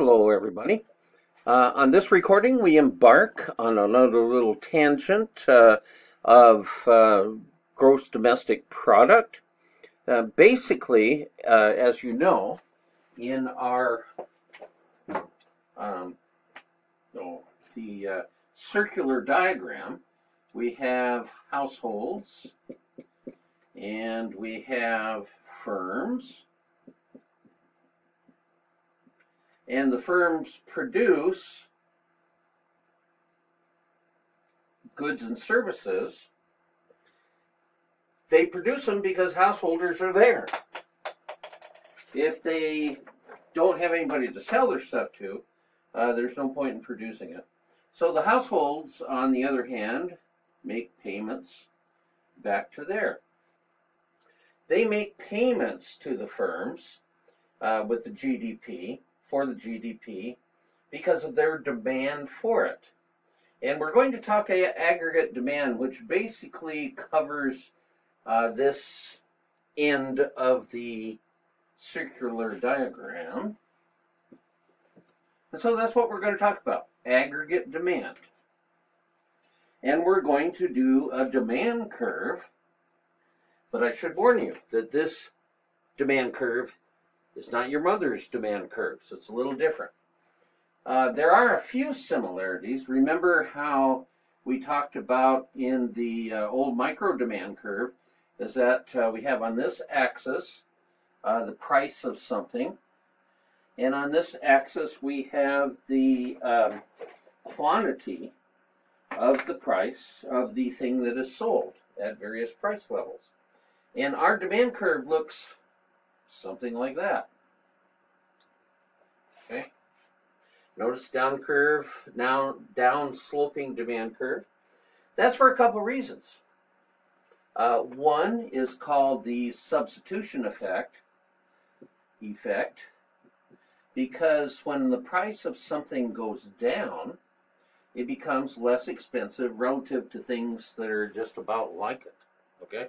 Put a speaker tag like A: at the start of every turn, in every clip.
A: Hello, everybody. On this recording, we embark on another little tangent of gross domestic product. Basically, as you know, in our circular diagram, we have households and we have firms. And the firms produce goods and services. They produce them because householders are there. If they don't have anybody to sell their stuff to, there's no point in producing it. So the households, on the other hand, make payments back to there. They make payments to the firms with the GDP, for the GDP, because of their demand for it. And we're going to talk aggregate demand, which basically covers this end of the circular diagram. And so that's what we're going to talk about, aggregate demand. And we're going to do a demand curve, but I should warn you that this demand curve is not your mother's demand curve, so it's a little different. There are a few similarities. Remember how we talked about in the old micro demand curve is that we have on this axis the price of something, and on this axis we have the quantity of the price of the thing that is sold at various price levels. And our demand curve looks something like that. Okay. Notice down curve, now down sloping demand curve. That's for a couple reasons. One is called the substitution effect, because when the price of something goes down, it becomes less expensive relative to things that are just about like it. Okay.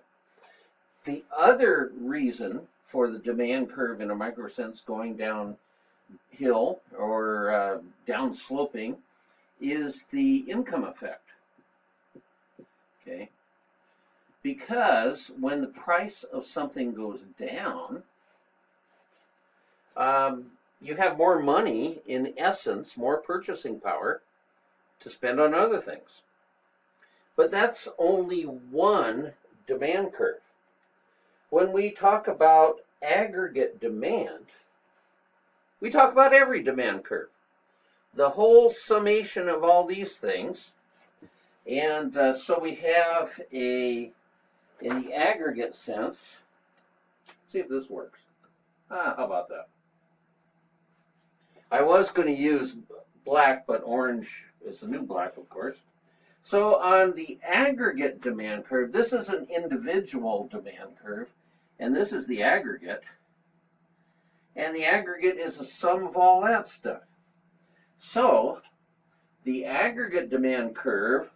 A: The other reason for the demand curve in a micro sense going downhill or down sloping is the income effect. Okay? Because when the price of something goes down, you have more money, in essence, more purchasing power to spend on other things. But that's only one demand curve. When we talk about aggregate demand, we talk about every demand curve, the whole summation of all these things. And so we have in the aggregate sense, let's see if this works. How about that? I was going to use black, but orange is the new black, of course. So on the aggregate demand curve, this is an individual demand curve, and this is the aggregate. And the aggregate is a sum of all that stuff. So the aggregate demand curve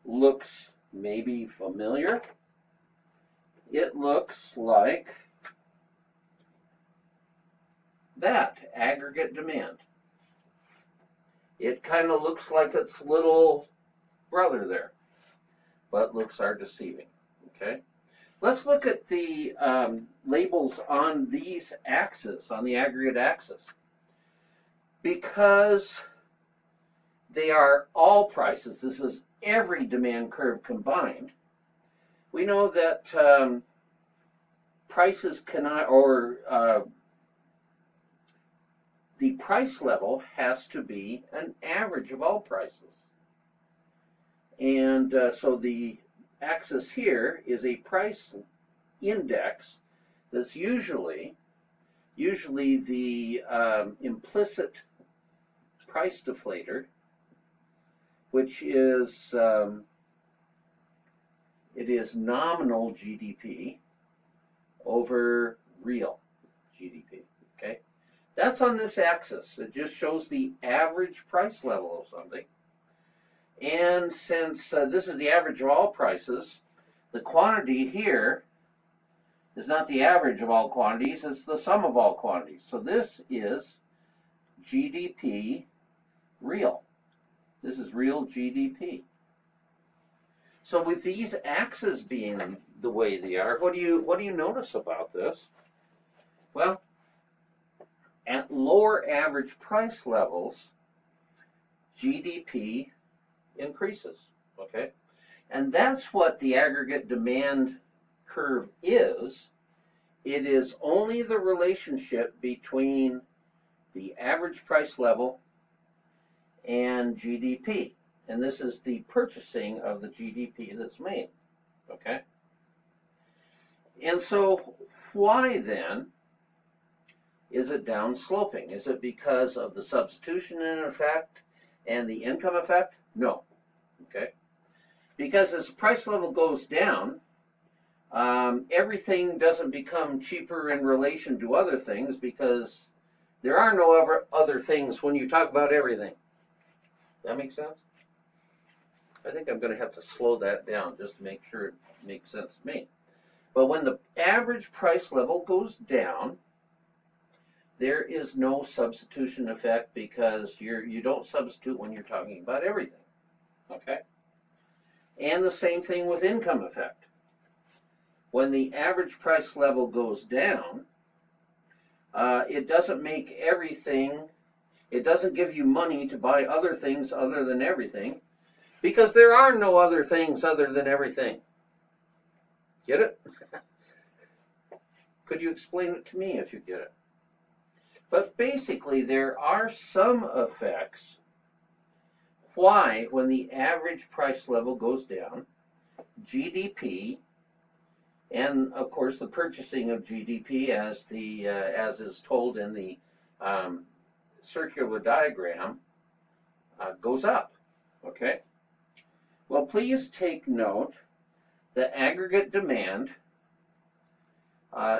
A: looks maybe familiar. It looks like that, aggregate demand. It kind of looks like its little brother there, but looks are deceiving. Okay, let's look at the labels on these axes, on the aggregate axis, because they are all prices. This is every demand curve combined. We know that prices cannot, or the price level has to be an average of all prices. And so the axis here is a price index that's usually the implicit price deflator, which is it is nominal GDP over real GDP. Okay, that's on this axis. It just shows the average price level of something. And since this is the average of all prices, the quantity here is not the average of all quantities, it's the sum of all quantities. So this is GDP real. This is real GDP. So with these axes being the way they are, what do you notice about this? Well, at lower average price levels, GDP increases, okay? And that's what the aggregate demand curve is. It is only the relationship between the average price level and GDP. And this is the purchasing of the GDP that's made, okay? And so why then is it downsloping? Is it because of the substitution in effect and the income effect? No, okay? Because as the price level goes down, everything doesn't become cheaper in relation to other things because there are no other things when you talk about everything. That makes sense? I think I'm going to have to slow that down just to make sure it makes sense to me. But when the average price level goes down, there is no substitution effect because you don't substitute when you're talking about everything. Okay? And the same thing with income effect. When the average price level goes down, it doesn't make everything, it doesn't give you money to buy other things other than everything because there are no other things other than everything. Get it? Could you explain it to me if you get it? But basically, there are some effects why, when the average price level goes down, GDP, and of course the purchasing of GDP as is told in the circular diagram, goes up. Okay? Well, please take note the aggregate demand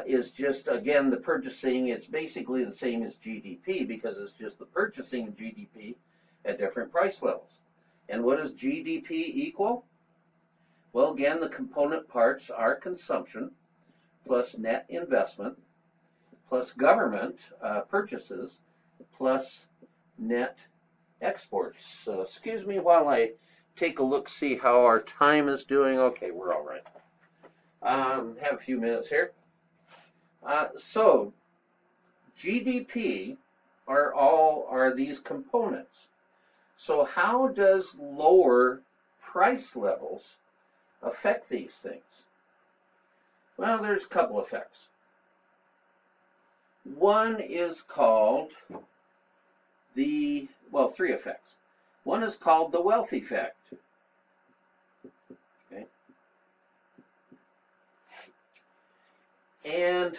A: is just, again, the purchasing. It's basically the same as GDP because it's just the purchasing of GDP at different price levels. And what does GDP equal? Well, again, the component parts are consumption plus net investment plus government purchases plus net exports. So excuse me while I take a look, see how our time is doing. Okay, we're all right. Have a few minutes here. So GDP are these components. So how does lower price levels affect these things? Well, there's a couple effects. One is called three effects. One is called the wealth effect. Okay. And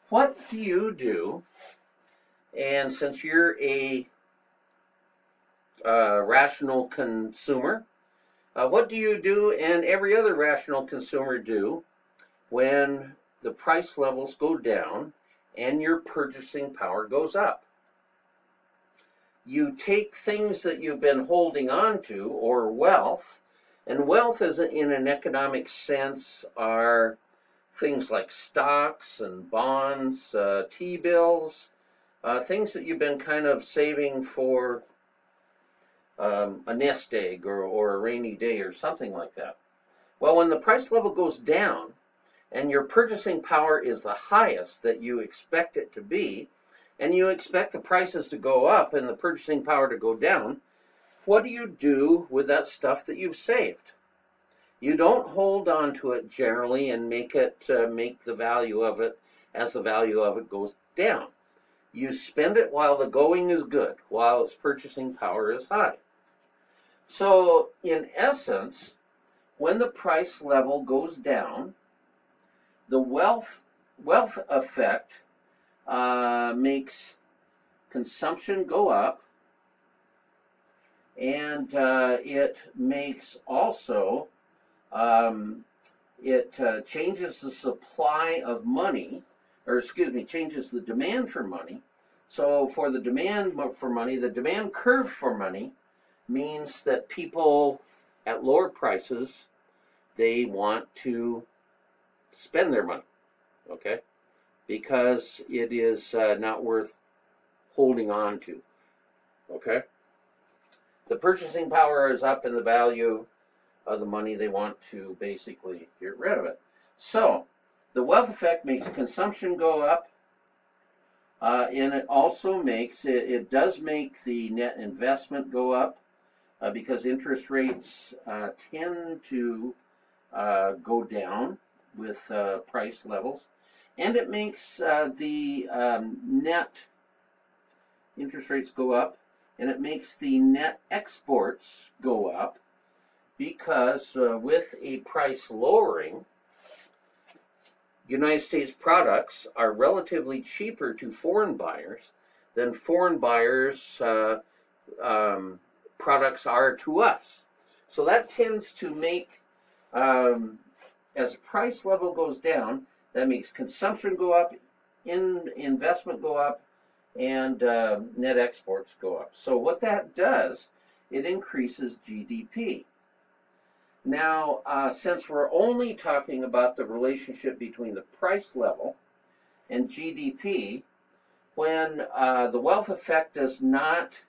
A: what do you do? And since you're a rational consumer, what do you do and every other rational consumer do when the price levels go down and your purchasing power goes up? You take things that you've been holding on to, or wealth, and wealth is, in an economic sense, are things like stocks and bonds, T-bills, things that you've been kind of saving for a nest egg or a rainy day or something like that. Well, when the price level goes down and your purchasing power is the highest that you expect it to be, and you expect the prices to go up and the purchasing power to go down, what do you do with that stuff that you've saved? You don't hold on to it generally and make the value of it as the value of it goes down. You spend it while the going is good, while its purchasing power is high. So, in essence, when the price level goes down, the wealth effect makes consumption go up, and it makes also changes the supply of money, changes the demand for money. So for the demand for money, the demand curve for money means that people at lower prices, they want to spend their money, okay? Because it is not worth holding on to. Okay? The purchasing power is up in the value of the money. They want to basically get rid of it. So, the wealth effect makes consumption go up, and it also makes, it does make the net investment go up, because interest rates tend to go down with price levels. And it makes the net interest rates go up, and it makes the net exports go up, because with a price lowering, United States products are relatively cheaper to foreign buyers than foreign buyers' products are to us. So that tends to make, as price level goes down, that makes consumption go up, investment go up, and net exports go up. So what that does, it increases GDP. Now, since we're only talking about the relationship between the price level and GDP, when the wealth effect does not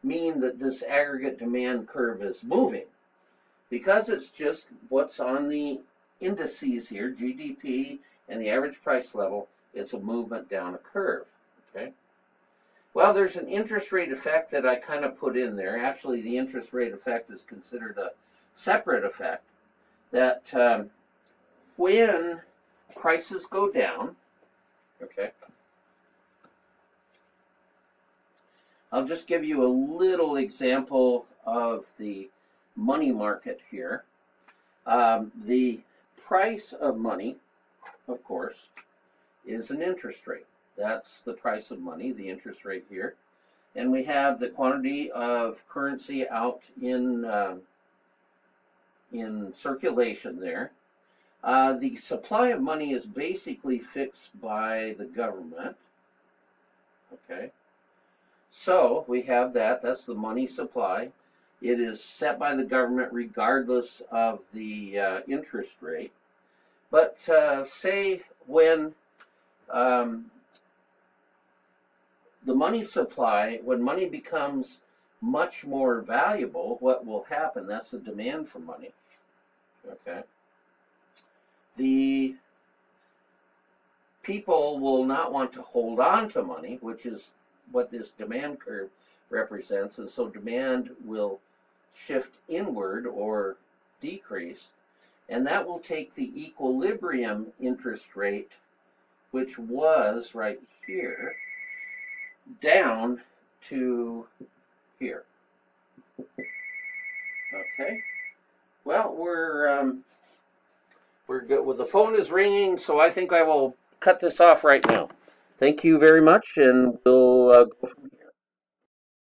A: mean that this aggregate demand curve is moving, because it's just what's on the indices here, GDP and the average price level, it's a movement down a curve. Okay. Well, there's an interest rate effect that I kind of put in there. Actually, the interest rate effect is considered a separate effect, that when prices go down, okay, I'll just give you a little example of the money market here. The price of money, of course, is an interest rate. That's the price of money, the interest rate here. And we have the quantity of currency out in circulation there. The supply of money is basically fixed by the government. Okay. So we have that. That's the money supply. It is set by the government regardless of the interest rate. But say when the money supply, when money becomes much more valuable, what will happen? That's the demand for money. Okay. The people will not want to hold on to money, which is what this demand curve represents, and so demand will shift inward or decrease, and that will take the equilibrium interest rate, which was right here, down to here. Okay. Well, we're good. Well, the phone is ringing, so I think I will cut this off right now. Thank you very much, and we'll go from here.